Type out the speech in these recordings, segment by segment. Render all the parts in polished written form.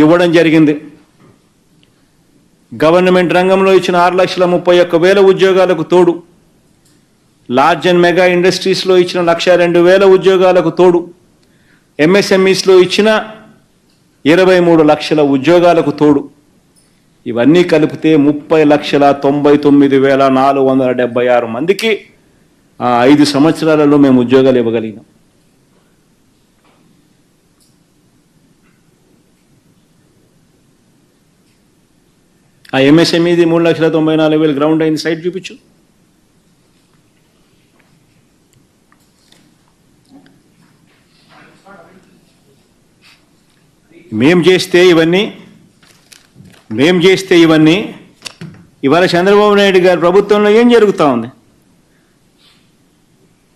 ఇవ్వడం జరిగింది. గవర్నమెంట్ రంగంలో ఇచ్చిన 6,31,000 ఉద్యోగాలకు తోడు, లార్జ్ అండ్ మెగా ఇండస్ట్రీస్లో ఇచ్చిన 1,02,000 ఉద్యోగాలకు తోడు, ఎంఎస్ఎంఈస్లో ఇచ్చిన 23 లక్షల ఉద్యోగాలకు తోడు, ఇవన్నీ కలిపితే 30,99,476 మందికి 5 సంవత్సరాలలో మేము ఉద్యోగాలు ఇవ్వగలిగినాం. ఆ ఎంఎస్ఎంఈది 3,94,000 గ్రౌండ్ అయిన సైట్ చూపించు. మేం చేస్తే ఇవన్నీ ఇవాళ చంద్రబాబు నాయుడు గారి ప్రభుత్వంలో ఏం జరుగుతూ ఉంది?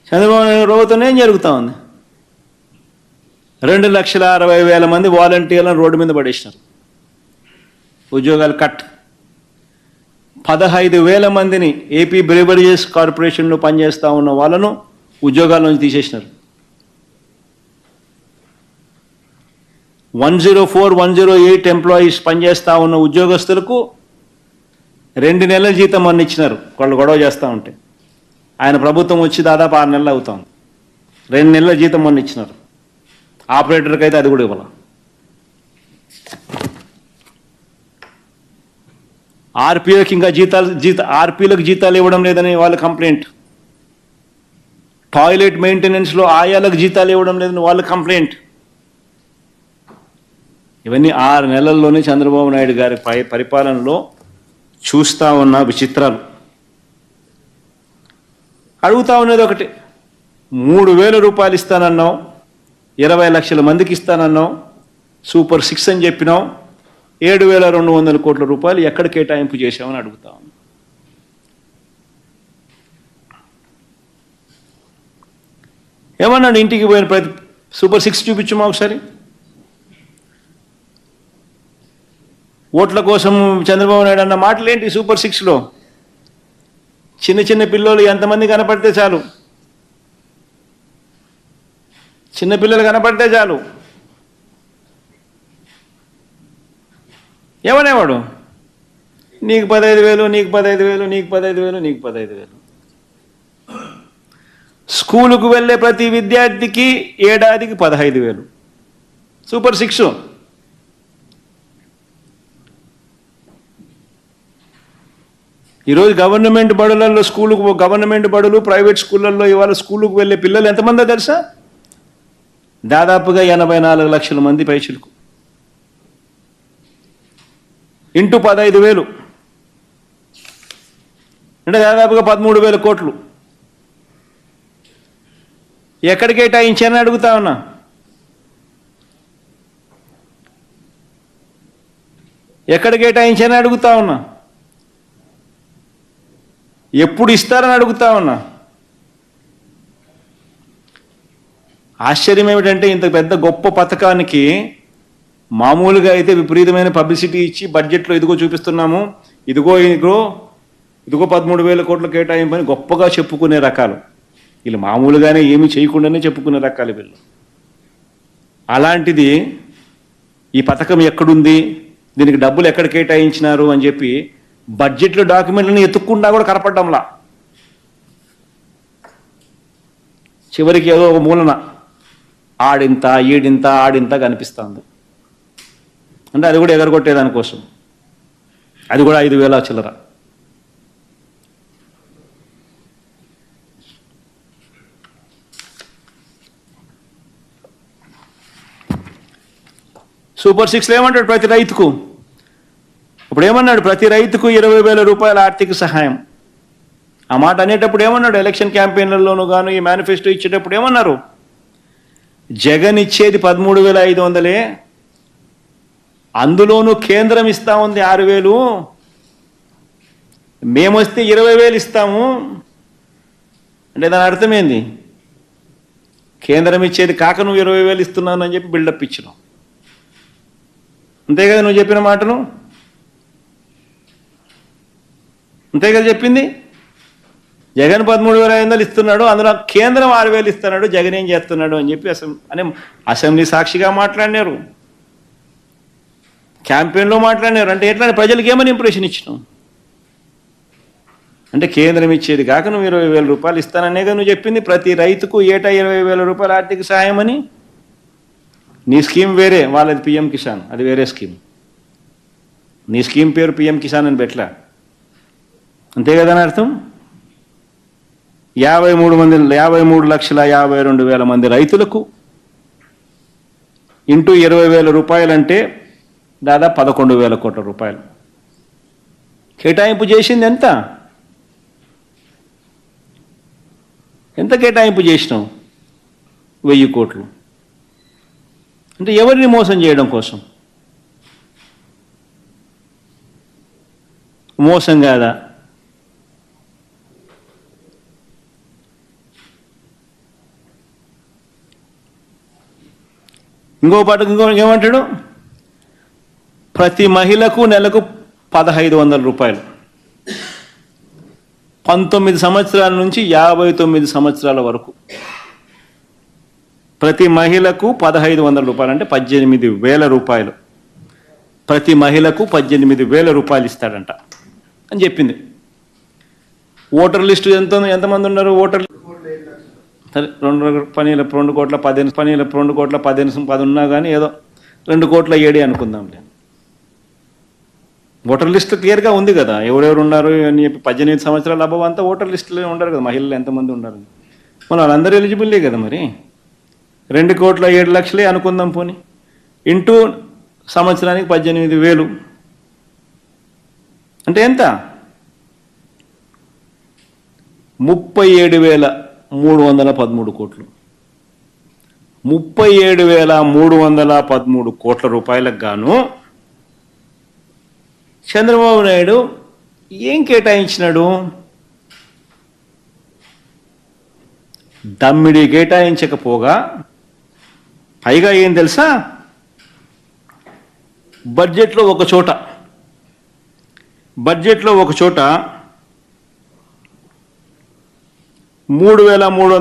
చంద్రబాబు నాయుడు ప్రభుత్వంలో ఏం జరుగుతూ ఉంది? 2,60,000 మంది వాలంటీర్లను రోడ్డు మీద పడేసినారు. ఉద్యోగాలు కట్. 15,000 మందిని ఏపీ బ్రేవరీస్ కార్పొరేషన్లో పనిచేస్తూ ఉన్న వాళ్ళను ఉద్యోగాల నుంచి తీసేసినారు. 104, 108 ఎంప్లాయీస్ పనిచేస్తూ ఉన్న ఉద్యోగస్తులకు 2 నెలల జీతం అన్ని ఇచ్చినారు. వాళ్ళు గొడవ చేస్తూ ఉంటే ఆయన ప్రభుత్వం వచ్చి దాదాపు 6 నెలలు అవుతాం. 2 నెలల జీతం అన్ని ఇచ్చినారు. ఆపరేటర్కి అయితే అది కూడా ఇవ్వాలి. ఆర్పీలకు ఇంకా ఆర్పీలకు జీతాలు ఇవ్వడం లేదని వాళ్ళ కంప్లైంట్. టాయిలెట్ మెయింటెనెన్స్లో ఆయాలకు జీతాలు ఇవ్వడం లేదని వాళ్ళ కంప్లైంట్. ఇవన్నీ 6 నెలల్లోనే చంద్రబాబు నాయుడు గారి పరిపాలనలో చూస్తూ ఉన్న విచిత్రాలు. అడుగుతా ఉన్నది ఒకటి, 3,000 రూపాయలు ఇస్తానన్నావు, 20 లక్షల మందికి ఇస్తానన్నావు, సూపర్ 6 అని చెప్పినావు, 7,200 కోట్ల రూపాయలు ఎక్కడ కేటాయింపు చేశామని అడుగుతా ఉన్నాం. ఏమన్నాడు? ఇంటికి పోయిన ప్రతి సూపర్ 6 చూపించమా ఒకసారి. ఓట్ల కోసం చంద్రబాబు నాయుడు అన్న మాటలేంటి సూపర్ 6లో? చిన్న చిన్న పిల్లలు ఎంతమంది కనపడితే చాలు, చిన్నపిల్లలు కనపడితే చాలు ఏమనేవాడు? నీకు 15,000, నీకు 15,000, నీకు 15,000, నీకు 15,000. స్కూలుకు వెళ్ళే ప్రతి విద్యార్థికి ఏడాదికి 15,000. సూపర్ 6. ఈరోజు గవర్నమెంట్ బడులలో గవర్నమెంట్ బడులు, ప్రైవేట్ స్కూళ్ళల్లో ఇవాళ స్కూలుకు వెళ్ళే పిల్లలు ఎంతమందో తెలుసా? దాదాపుగా 84 లక్షల మంది పైచులకు. ఇంటూ 15,000 అంటే దాదాపుగా 13,000 కోట్లు. ఎక్కడ కేటాయించానని అడుగుతా ఉన్నా. ఎక్కడ కేటాయించానని అడుగుతా ఉన్నా. ఎప్పుడు ఇస్తారని అడుగుతా ఉన్నా. ఆశ్చర్యం ఏమిటంటే ఇంత పెద్ద గొప్ప పథకానికి మామూలుగా అయితే విపరీతమైన పబ్లిసిటీ ఇచ్చి బడ్జెట్లో ఇదిగో చూపిస్తున్నాము, ఇదిగో 13,000 కోట్ల కేటాయింపని గొప్పగా చెప్పుకునే రకాలు వీళ్ళు. మామూలుగానే ఏమీ చేయకుండానే చెప్పుకునే రకాలు వీళ్ళు. అలాంటిది ఈ పథకం ఎక్కడుంది, దీనికి డబ్బులు ఎక్కడ కేటాయించినారు అని చెప్పి బడ్జెట్లో డాక్యుమెంట్లను ఎత్తుక్కుండా కూడా కనపడ్డంలా. చివరికి ఏదో ఒక మూలన ఆడింత ఈడింత కనిపిస్తుంది. అంటే అది కూడా ఎగరగొట్టేదానికోసం, అది కూడా 5,000 చిల్లర. సూపర్ 6లో ఏమంటాడు? ప్రతి రైతుకు ఇప్పుడు ఏమన్నాడు? ప్రతి రైతుకు 20,000 రూపాయల ఆర్థిక సహాయం. ఆ మాట అనేటప్పుడు ఏమన్నాడు? ఎలక్షన్ క్యాంపెయిన్లలోనూ గాను ఈ మేనిఫెస్టో ఇచ్చేటప్పుడు ఏమన్నారు? జగన్ ఇచ్చేది 13,500, అందులోనూ కేంద్రం ఇస్తా ఉంది 6,000, మేమొస్తే 20,000 ఇస్తాము. అంటే దాని అర్థమైంది, కేంద్రం ఇచ్చేది కాక నువ్వు 20,000 ఇస్తున్నాను అని చెప్పి బిల్డప్ ఇచ్చినావు. అంతే కదా నువ్వు చెప్పిన మాటను? అంతే కదా చెప్పింది? జగన్ 13,500 ఇస్తున్నాడు, అందులో కేంద్రం 6,000 ఇస్తున్నాడు, జగన్ ఏం చేస్తున్నాడు అని చెప్పి అసెంబ్లీ సాక్షిగా మాట్లాడినారు. క్యాంపెయిన్లో మాట్లాడినారు అంటే ఎట్లా ప్రజలకు ఏమని ఇంప్రెషన్ ఇచ్చినావు? అంటే కేంద్రం ఇచ్చేది కాక నువ్వు 20,000 రూపాయలు ఇస్తాననేగా నువ్వు చెప్పింది. ప్రతి రైతుకు ఏటా 20,000 రూపాయల ఆర్థిక సహాయం అని. నీ స్కీమ్ వేరే, వాళ్ళది పిఎం కిసాన్, అది వేరే స్కీమ్. నీ స్కీమ్ పేరు పిఎం కిసాన్ అని పెట్టలా, అంతే కదా అని అర్థం. 53,52,000 మంది రైతులకు ఇంటూ 20,000 రూపాయలు అంటే దాదాపు 11,000 కోట్ల రూపాయలు కేటాయింపు చేసింది. ఎంత కేటాయింపు చేసినావు? 1000 కోట్లు. అంటే ఎవరిని మోసం చేయడం కోసం? మోసం కాదా? ఇంకో ఏమంటాడు? ప్రతి మహిళకు నెలకు 1,500 రూపాయలు, 19 సంవత్సరాల నుంచి 59 సంవత్సరాల వరకు ప్రతి మహిళకు 1,500 రూపాయలు అంటే 18,000 రూపాయలు. ప్రతి మహిళకు 18,000 రూపాయలు ఇస్తాడంట అని చెప్పింది. ఓటర్ లిస్టు ఎంతమంది ఉన్నారు? ఓటర్ సరే 2,15,10 ఉన్నా కానీ ఏదో 2,7 అనుకుందాంలే. ఓటర్ లిస్టు క్లియర్గా ఉంది కదా ఎవరెవరు ఉన్నారు అని చెప్పి. 18 సంవత్సరాల అబ్బా అంతా ఓటర్ లిస్టులో ఉండరు కదా, మహిళలు ఎంతమంది ఉన్నారు. మన వాళ్ళందరూ ఎలిజిబుల్లే కదా. మరి 2,07,00,000 అనుకుందాం పోనీ. ఇంటూ సంవత్సరానికి 18,000 అంటే ఎంత? 37,313 కోట్లు. 37,313 కోట్ల రూపాయలకు గాను చంద్రబాబు నాయుడు ఏం కేటాయించినాడు? దమ్మిడి కేటాయించకపోగా పైగా ఏం తెలుసా? బడ్జెట్లో ఒక చోట 3,300